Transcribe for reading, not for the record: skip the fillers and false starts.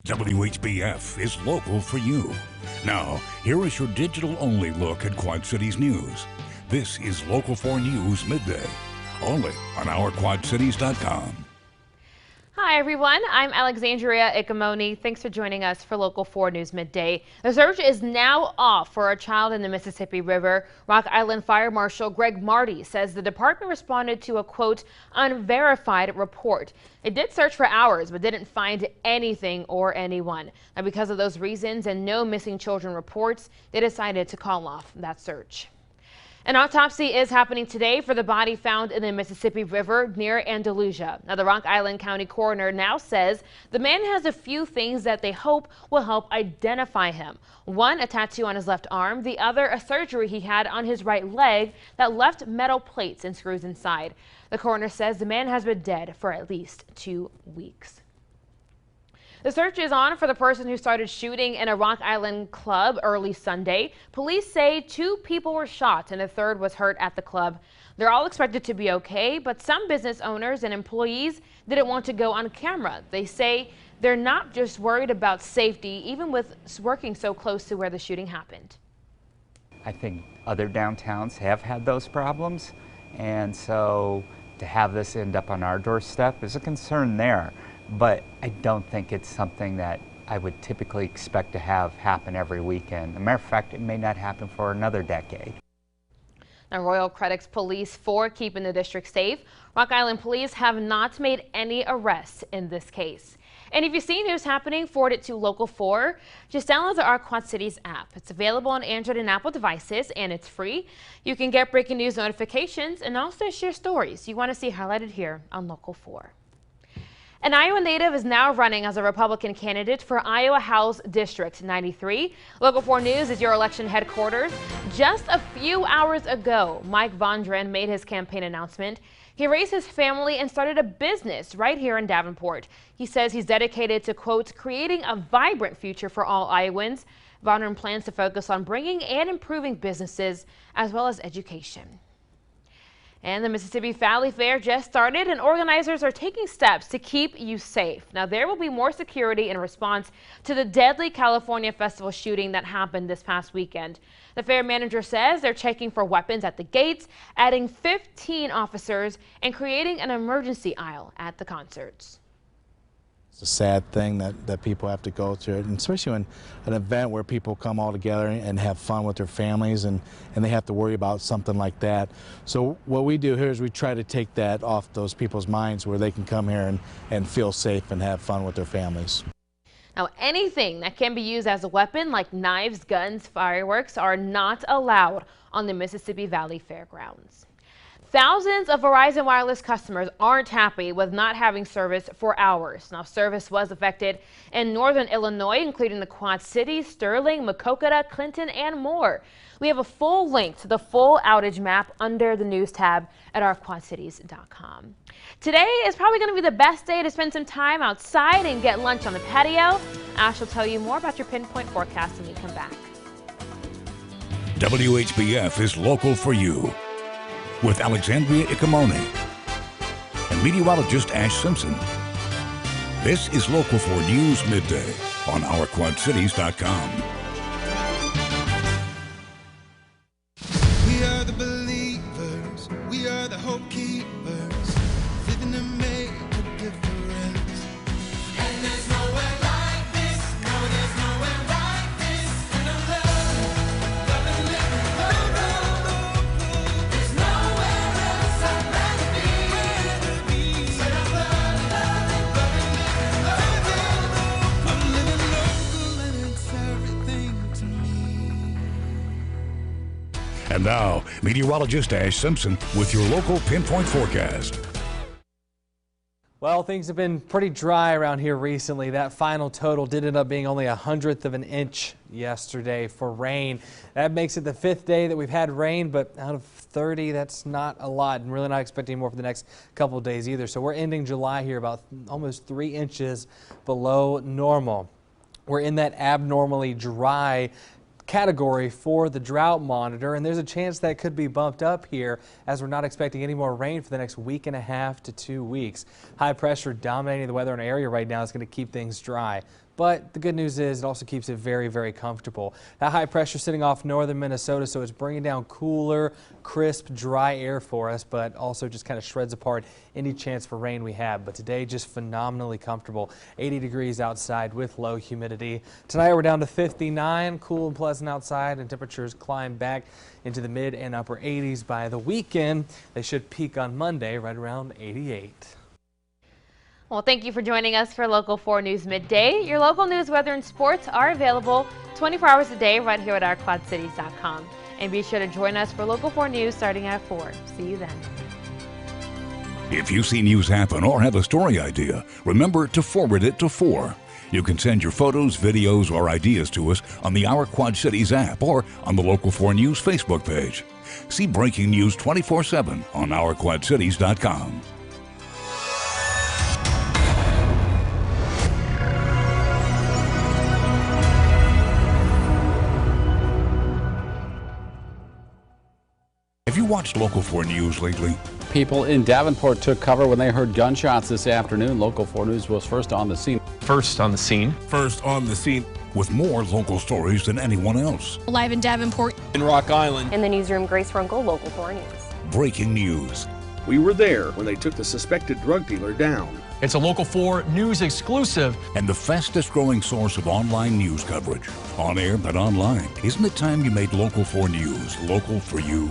WHBF is local for you. Now, here is your digital-only look at Quad Cities news. This is Local 4 News Midday, only on OurQuadCities.com. Hi everyone, I'm Alexandria Ikamoni. Thanks for joining us for Local 4 News Midday. The search is now off for a child in the Mississippi River. Rock Island Fire Marshal Greg Marty says the department responded to a, quote, unverified report. It did search for hours but didn't find anything or anyone. Now, because of those reasons and no missing children reports, they decided to call off that search. An autopsy is happening today for the body found in the Mississippi River near Andalusia. Now, the Rock Island County coroner now says the man has a few things that they hope will help identify him. One, a tattoo on his left arm. The other, a surgery he had on his right leg that left metal plates and screws inside. The coroner says the man has been dead for at least 2 weeks. The search is on for the person who started shooting in a Rock Island club early Sunday. Police say 2 people were shot and a third was hurt at the club. They're all expected to be okay, but some business owners and employees didn't want to go on camera. They say they're not just worried about safety, even with working so close to where the shooting happened. I think other downtowns have had those problems, and so to have this end up on our doorstep is a concern there. But I don't think it's something that I would typically expect to have happen every weekend. As a matter of fact, it may not happen for another decade. Now, Royal credits police for keeping the district safe. Rock Island police have not made any arrests in this case. And if you see news happening, forward it to Local 4. Just download the Our Quad Cities app. It's available on Android and Apple devices, and it's free. You can get breaking news notifications and also share stories you want to see highlighted here on Local 4. An Iowa native is now running as a Republican candidate for Iowa House District 93. Local 4 News is your election headquarters. Just a few hours ago, Mike Vondran made his campaign announcement. He raised his family and started a business right here in Davenport. He says he's dedicated to, quote, creating a vibrant future for all Iowans. Vondran plans to focus on bringing and improving businesses as well as education. And the Mississippi Valley Fair just started, and organizers are taking steps to keep you safe. Now, there will be more security in response to the deadly California Festival shooting that happened this past weekend. The fair manager says they're checking for weapons at the gates, adding 15 officers, and creating an emergency aisle at the concerts. It's a sad thing that people have to go through it, and especially when an event where people come all together and have fun with their families and they have to worry about something like that. So what we do here is we try to take that off those people's minds where they can come here and feel safe and have fun with their families. Now, anything that can be used as a weapon, like knives, guns, fireworks, are not allowed on the Mississippi Valley Fairgrounds. Thousands of Verizon Wireless customers aren't happy with not having service for hours. Now, service was affected in northern Illinois, including the Quad Cities, Sterling, Maquoketa, Clinton, and more. We have a full link to the full outage map under the news tab at OurQuadCities.com. Today is probably going to be the best day to spend some time outside and get lunch on the patio. Ash will tell you more about your pinpoint forecast when we come back. WHBF is local for you. With Alexandria Ikamoni and meteorologist Ash Simpson. This is Local 4 News Midday on OurQuadCities.com. We are the believers, we are the hope keepers, living to make a difference. And there's nowhere like this, no, there's nowhere like this, and I love and living local. There's nowhere else I'd rather be, but I love and living local. I'm living local and it's everything to me. And now, meteorologist Ash Simpson with your local pinpoint forecast. Well, things have been pretty dry around here recently. That final total did end up being only 1/100 of an inch yesterday for rain. That makes it the 5th day that we've had rain, but out of 30, that's not a lot, and really not expecting more for the next couple of days either. So we're ending July here about almost 3 inches below normal. We're in that abnormally dry category for the drought monitor, and there's a chance that could be bumped up here as we're not expecting any more rain for the next week and a half to 2 weeks. High pressure dominating the weather in our area right now is going to keep things dry. But the good news is it also keeps it very, very comfortable. That high pressure sitting off northern Minnesota, so it's bringing down cooler, crisp, dry air for us, but also just kind of shreds apart any chance for rain we have. But today, just phenomenally comfortable. 80 degrees outside with low humidity. Tonight, we're down to 59, cool and pleasant outside, and temperatures climb back into the mid and upper 80s by the weekend. They should peak on Monday right around 88. Well, thank you for joining us for Local 4 News Midday. Your local news, weather, and sports are available 24 hours a day right here at ourquadcities.com. And be sure to join us for Local 4 News starting at 4. See you then. If you see news happen or have a story idea, remember to forward it to 4. You can send your photos, videos, or ideas to us on the Our Quad Cities app or on the Local 4 News Facebook page. See breaking news 24/7 on ourquadcities.com. Have you watched Local 4 News lately? People in Davenport took cover when they heard gunshots this afternoon. Local 4 News was first on the scene. First on the scene. First on the scene. With more local stories than anyone else. Live in Davenport. In Rock Island. In the newsroom, Grace Runkle, Local 4 News. Breaking news. We were there when they took the suspected drug dealer down. It's a Local 4 News exclusive. And the fastest growing source of online news coverage. On air but online. Isn't it time you made Local 4 News local for you?